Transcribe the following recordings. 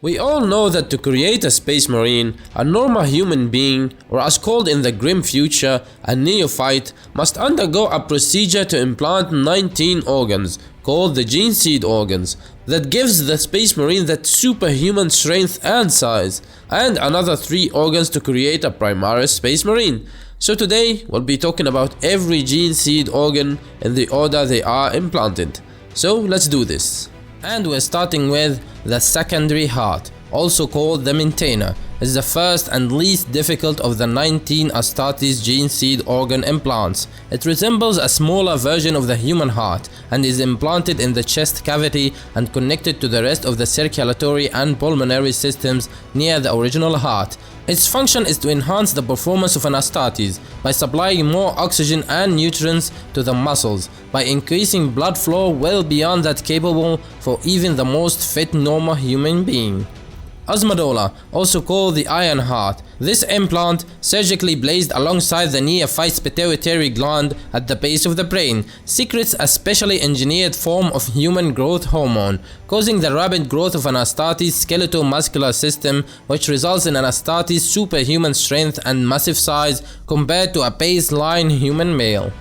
We all know that to create a space marine, a normal human being, or as called in the grim future, a neophyte, must undergo a procedure to implant 19 organs, called the gene seed organs, that gives the space marine that superhuman strength and size, and another 3 organs to create a Primaris space marine. So today, we'll be talking about every gene seed organ in the order they are implanted. So let's do this. And we're starting with the secondary heart, also called the maintainer. Is the first and least difficult of the 19 Astartes gene seed organ implants. It resembles a smaller version of the human heart and is implanted in the chest cavity and connected to the rest of the circulatory and pulmonary systems near the original heart. Its function is to enhance the performance of an Astartes by supplying more oxygen and nutrients to the muscles, by increasing blood flow well beyond that capable for even the most fit normal human being. Ossmodula, also called the iron heart. This implant, surgically placed alongside the neophyte's pituitary gland at the base of the brain, secretes a specially engineered form of human growth hormone, causing the rapid growth of an Astartes skeletal-muscular system, which results in an Astartes superhuman strength and massive size compared to a baseline human male.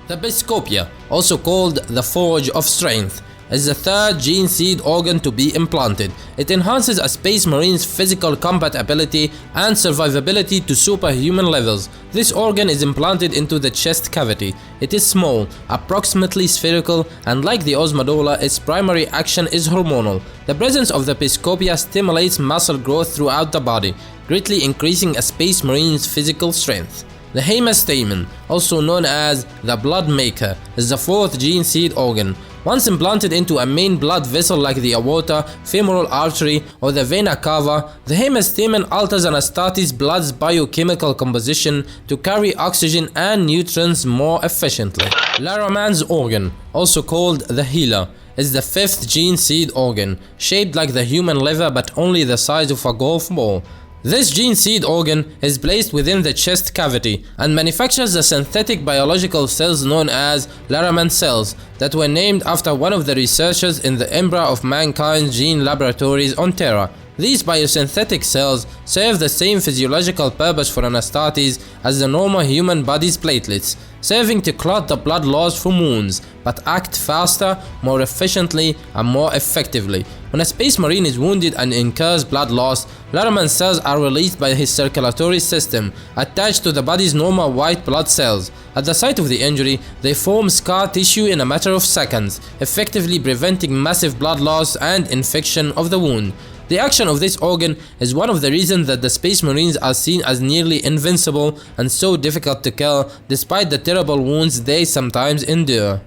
The Biscopea, also called the Forge of Strength, is the third gene seed organ to be implanted. It enhances a space marine's physical compatibility and survivability to superhuman levels. This organ is implanted into the chest cavity. It is small, approximately spherical, and like the Ossmodula, its primary action is hormonal. The presence of the Biscopea stimulates muscle growth throughout the body, greatly increasing a space marine's physical strength. The Haemastamen, also known as the blood maker, is the fourth gene seed organ. Once implanted into a main blood vessel like the aorta, femoral artery, or the vena cava, the Haemastamen alters an Astartes blood's biochemical composition to carry oxygen and nutrients more efficiently. Larraman's organ, also called the healer, is the fifth gene seed organ, shaped like the human liver but only the size of a golf ball. This gene seed organ is placed within the chest cavity and manufactures the synthetic biological cells known as Larraman cells that were named after one of the researchers in the Emperor of Mankind's gene laboratories on Terra. These biosynthetic cells serve the same physiological purpose for an Astartes as the normal human body's platelets, serving to clot the blood loss from wounds, but act faster, more efficiently, and more effectively. When a space marine is wounded and incurs blood loss, Larraman cells are released by his circulatory system, attached to the body's normal white blood cells. At the site of the injury, they form scar tissue in a matter of seconds, effectively preventing massive blood loss and infection of the wound. The action of this organ is one of the reasons that the space marines are seen as nearly invincible and so difficult to kill despite the terrible wounds they sometimes endure.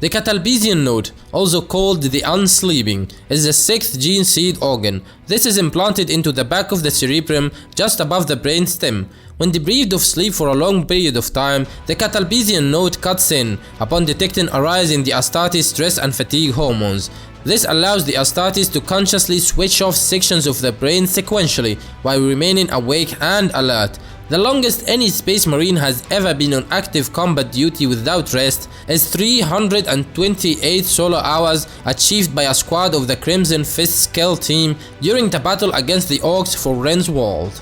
The Catalepsean Node, also called the unsleeping, is the sixth gene seed organ. This is implanted into the back of the cerebrum just above the brain stem. When deprived of sleep for a long period of time, the Catalepsean Node cuts in upon detecting a rise in the Astartes stress and fatigue hormones. This allows the Astartes to consciously switch off sections of the brain sequentially while remaining awake and alert. The longest any space marine has ever been on active combat duty without rest is 328 solar hours, achieved by a squad of the Crimson Fist Skill team during the battle against the Orcs for Ren's World.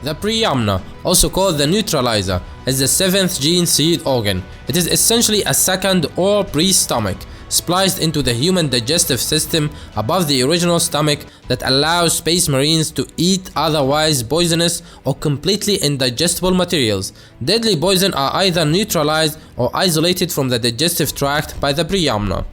The Preomnor, also called the neutralizer, is the seventh gene seed organ. It is essentially a second or pre-stomach, spliced into the human digestive system above the original stomach that allows space marines to eat otherwise poisonous or completely indigestible materials. Deadly poison are either neutralized or isolated from the digestive tract by the Preomnor.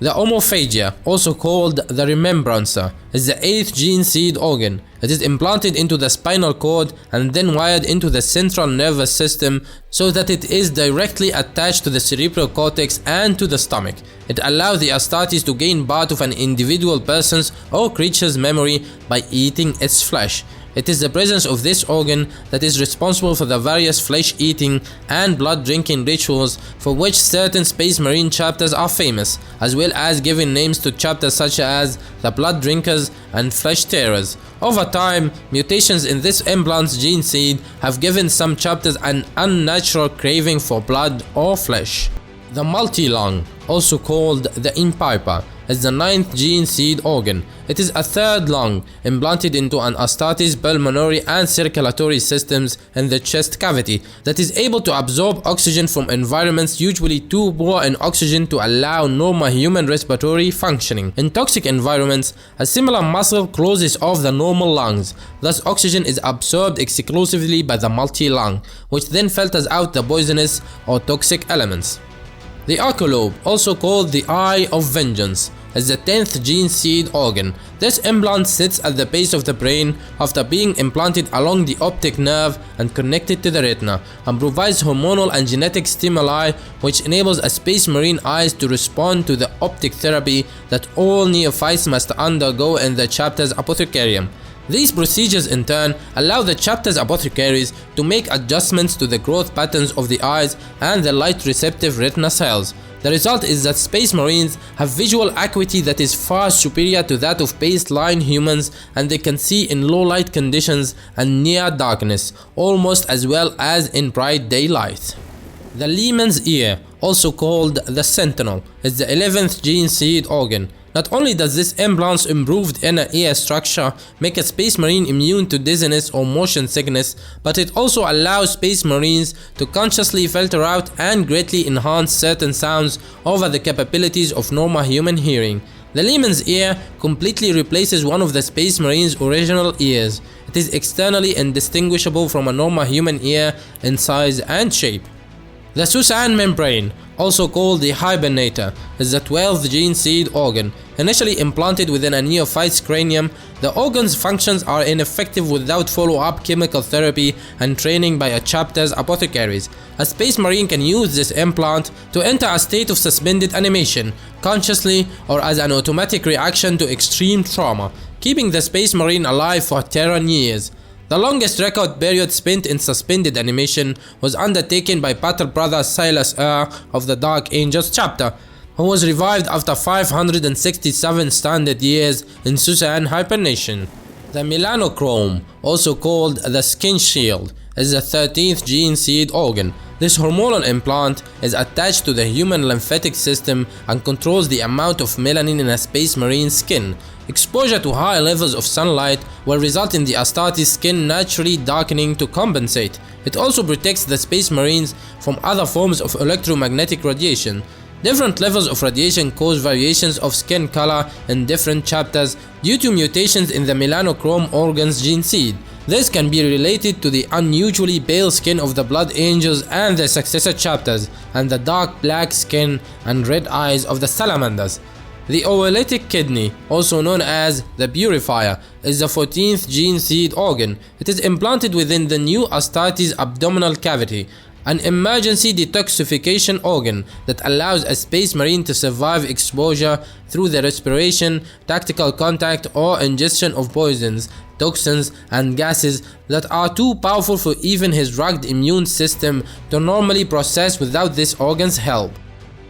The Omophagea, also called the remembrancer, is the eighth gene seed organ. It is implanted into the spinal cord and then wired into the central nervous system so that it is directly attached to the cerebral cortex and to the stomach. It allows the Astartes to gain part of an individual person's or creature's memory by eating its flesh. It is the presence of this organ that is responsible for the various flesh-eating and blood-drinking rituals for which certain Space Marine chapters are famous, as well as giving names to chapters such as the Blood Drinkers and Flesh Tearers. Over time, mutations in this implant's gene seed have given some chapters an unnatural craving for blood or flesh. The multi-lung, also called the impiper, is the 9th gene seed organ. It is a third lung implanted into an Astartes pulmonary and circulatory systems in the chest cavity that is able to absorb oxygen from environments usually too poor in oxygen to allow normal human respiratory functioning. In toxic environments, a similar muscle closes off the normal lungs. Thus, oxygen is absorbed exclusively by the multi-lung, which then filters out the poisonous or toxic elements. The Occulobe, also called the Eye of Vengeance, is the 10th gene seed organ. This implant sits at the base of the brain after being implanted along the optic nerve and connected to the retina, and provides hormonal and genetic stimuli which enables a space marine eyes to respond to the optic therapy that all neophytes must undergo in the chapter's apothecarium. These procedures in turn allow the chapter's apothecaries to make adjustments to the growth patterns of the eyes and the light receptive retina cells. The result is that space marines have visual acuity that is far superior to that of baseline humans, and they can see in low light conditions and near darkness, almost as well as in bright daylight. The Lyman's ear, also called the Sentinel, is the 11th gene seed organ. Not only does this implant's improved inner ear structure make a space marine immune to dizziness or motion sickness, but it also allows space marines to consciously filter out and greatly enhance certain sounds over the capabilities of normal human hearing. The Lyman's ear completely replaces one of the space marine's original ears. It is externally indistinguishable from a normal human ear in size and shape. The Susan membrane, also called the hibernator, is the 12th gene seed organ. Initially implanted within a neophyte's cranium, the organ's functions are ineffective without follow-up chemical therapy and training by a chapter's apothecaries. A space marine can use this implant to enter a state of suspended animation, consciously or as an automatic reaction to extreme trauma, keeping the space marine alive for 10 years. The longest record period spent in suspended animation was undertaken by Battle Brother Silas of the Dark Angels chapter, who was revived after 567 standard years in Susan hibernation. The Melanochrome, also called the skin shield, is the 13th gene seed organ. This hormonal implant is attached to the human lymphatic system and controls the amount of melanin in a space marine's skin. Exposure to high levels of sunlight will result in the Astartes skin naturally darkening to compensate. It also protects the space marines from other forms of electromagnetic radiation. Different levels of radiation cause variations of skin color in different chapters due to mutations in the Melanochrome organ's gene seed. This can be related to the unusually pale skin of the Blood Angels and their successor chapters, and the dark black skin and red eyes of the Salamanders. The Oolitic Kidney, also known as the Purifier, is the 14th gene seed organ. It is implanted within the new Astartes abdominal cavity, an emergency detoxification organ that allows a space marine to survive exposure through the respiration, tactical contact, or ingestion of poisons, toxins, and gases that are too powerful for even his rugged immune system to normally process without this organ's help.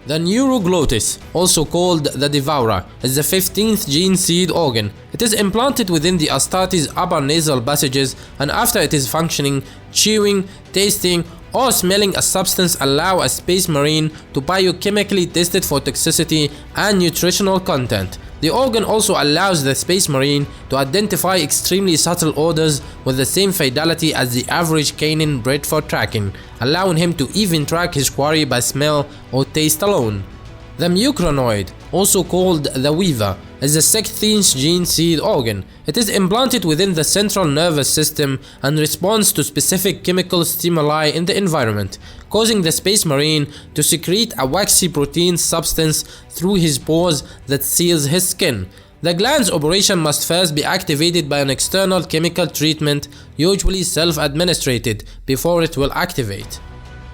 The Neuroglottis, also called the Devourer, is the 15th gene seed organ. It is implanted within the Astartes upper nasal passages, and after it is functioning, chewing, tasting, or smelling a substance allow a space marine to biochemically test it for toxicity and nutritional content. The organ also allows the space marine to identify extremely subtle odors with the same fidelity as the average canine bred for tracking, allowing him to even track his quarry by smell or taste alone. The Mucranoid, also called the Weaver, is the 16th gene seed organ. It is implanted within the central nervous system and responds to specific chemical stimuli in the environment, causing the space marine to secrete a waxy protein substance through his pores that seals his skin. The gland's operation must first be activated by an external chemical treatment, usually self-administered, before it will activate.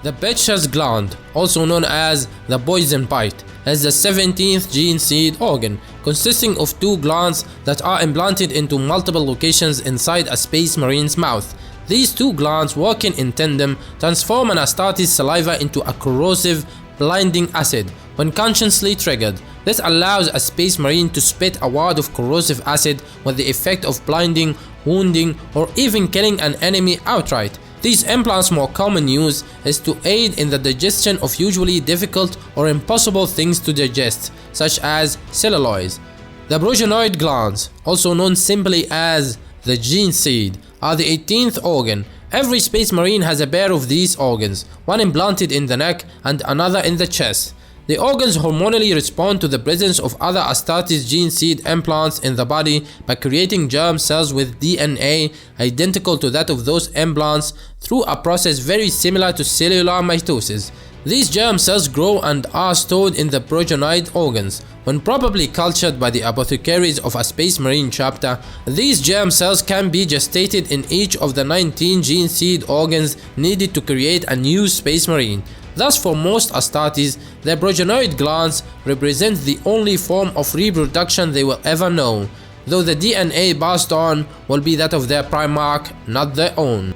The Betcher's gland, also known as the poison bite, is the 17th gene seed organ, consisting of two glands that are implanted into multiple locations inside a space marine's mouth. These two glands, working in tandem, transform an Astartes saliva into a corrosive, blinding acid when consciously triggered. This allows a space marine to spit a wad of corrosive acid with the effect of blinding, wounding, or even killing an enemy outright. These implants' more common use is to aid in the digestion of usually difficult or impossible things to digest, such as celluloids. The Progenoid Glands, also known simply as the gene seed, are the 18th organ. Every space marine has a pair of these organs, one implanted in the neck and another in the chest. The organs hormonally respond to the presence of other Astartes gene seed implants in the body by creating germ cells with DNA identical to that of those implants through a process very similar to cellular mitosis. These germ cells grow and are stored in the progenoid organs. When properly cultured by the apothecaries of a space marine chapter, these germ cells can be gestated in each of the 19 gene seed organs needed to create a new space marine. Thus, for most Astartes, their progenoid glands represent the only form of reproduction they will ever know, though the DNA passed on will be that of their primarch, not their own.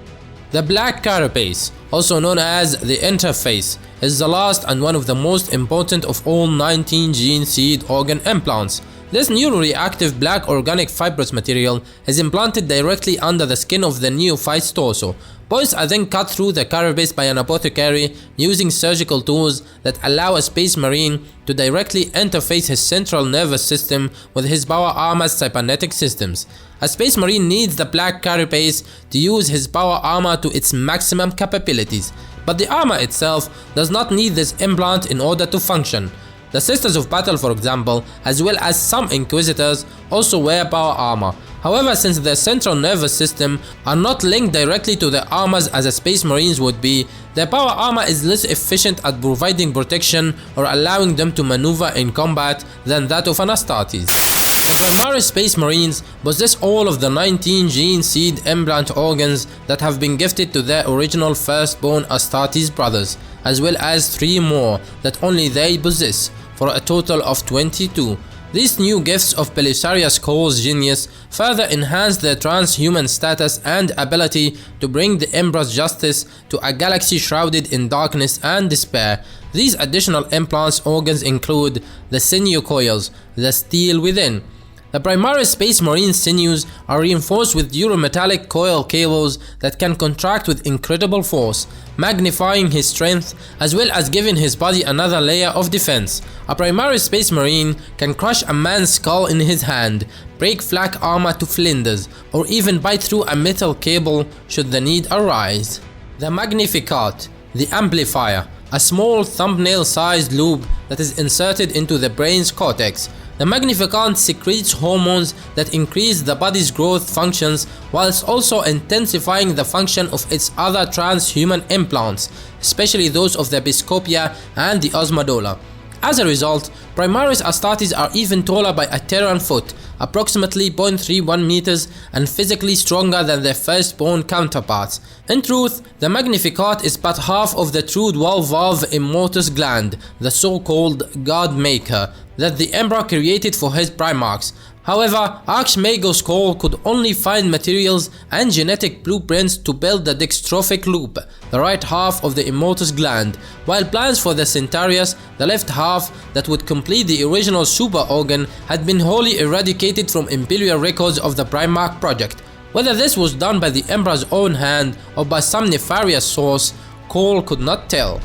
The black carapace, also known as the interface, is the last and one of the most important of all 19 gene seed organ implants. This neuroreactive black organic fibrous material is implanted directly under the skin of the neophyte's torso. Points are then cut through the carapace by an apothecary using surgical tools that allow a space marine to directly interface his central nervous system with his power armor's cybernetic systems. A space marine needs the black carapace to use his power armor to its maximum capabilities, but the armor itself does not need this implant in order to function. The Sisters of Battle, for example, as well as some Inquisitors, also wear power armor. However, since their central nervous system are not linked directly to their armors as a space marines would be, their power armor is less efficient at providing protection or allowing them to maneuver in combat than that of an Astartes. The Primaris space marines possess all of the 19 gene seed implant organs that have been gifted to their original firstborn Astartes brothers, as well as 3 more that only they possess, for a total of 22. These new gifts of Belisarian Coil's genius further enhance their transhuman status and ability to bring the Emperor's justice to a galaxy shrouded in darkness and despair. These additional implants organs include the Sinew Coils, the steel within. The Primaris Space Marine sinews are reinforced with durometallic coil cables that can contract with incredible force, magnifying his strength as well as giving his body another layer of defense. A Primaris Space Marine can crush a man's skull in his hand, break flak armor to flinders, or even bite through a metal cable should the need arise. The Magnificat, the Amplifier, a small thumbnail-sized loop that is inserted into the brain's cortex. The Magnificat secretes hormones that increase the body's growth functions whilst also intensifying the function of its other transhuman implants, especially those of the Biscopea and the Ossmodula. As a result, Primaris Astartes are even taller by a Terran foot, approximately 0.31 meters, and physically stronger than their firstborn counterparts. In truth, the Magnificat is but half of the true dual valve immortus gland, the so-called God Maker, that the Emperor created for his primarchs. However, Archmago's Call could only find materials and genetic blueprints to build the dextrophic loop, the right half of the immortus gland, while plans for the Centaurus, the left half that would complete the original super organ, had been wholly eradicated from imperial records of the Primarch project. Whether this was done by the Emperor's own hand or by some nefarious source, Cole could not tell.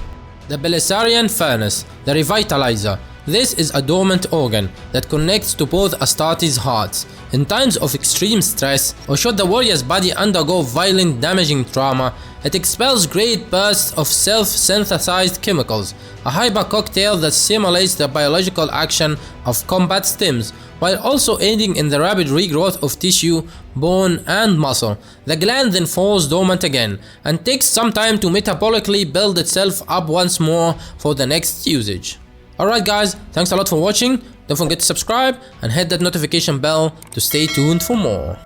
The Belisarian Furnace, the Revitalizer. This is a dormant organ that connects to both Astartes' hearts. In times of extreme stress, or should the warrior's body undergo violent damaging trauma, it expels great bursts of self-synthesized chemicals, a hyper cocktail that simulates the biological action of combat stims, while also aiding in the rapid regrowth of tissue, bone, and muscle. The gland then falls dormant again, and takes some time to metabolically build itself up once more for the next usage. Alright guys, thanks a lot for watching. Don't forget to subscribe and hit that notification bell to stay tuned for more.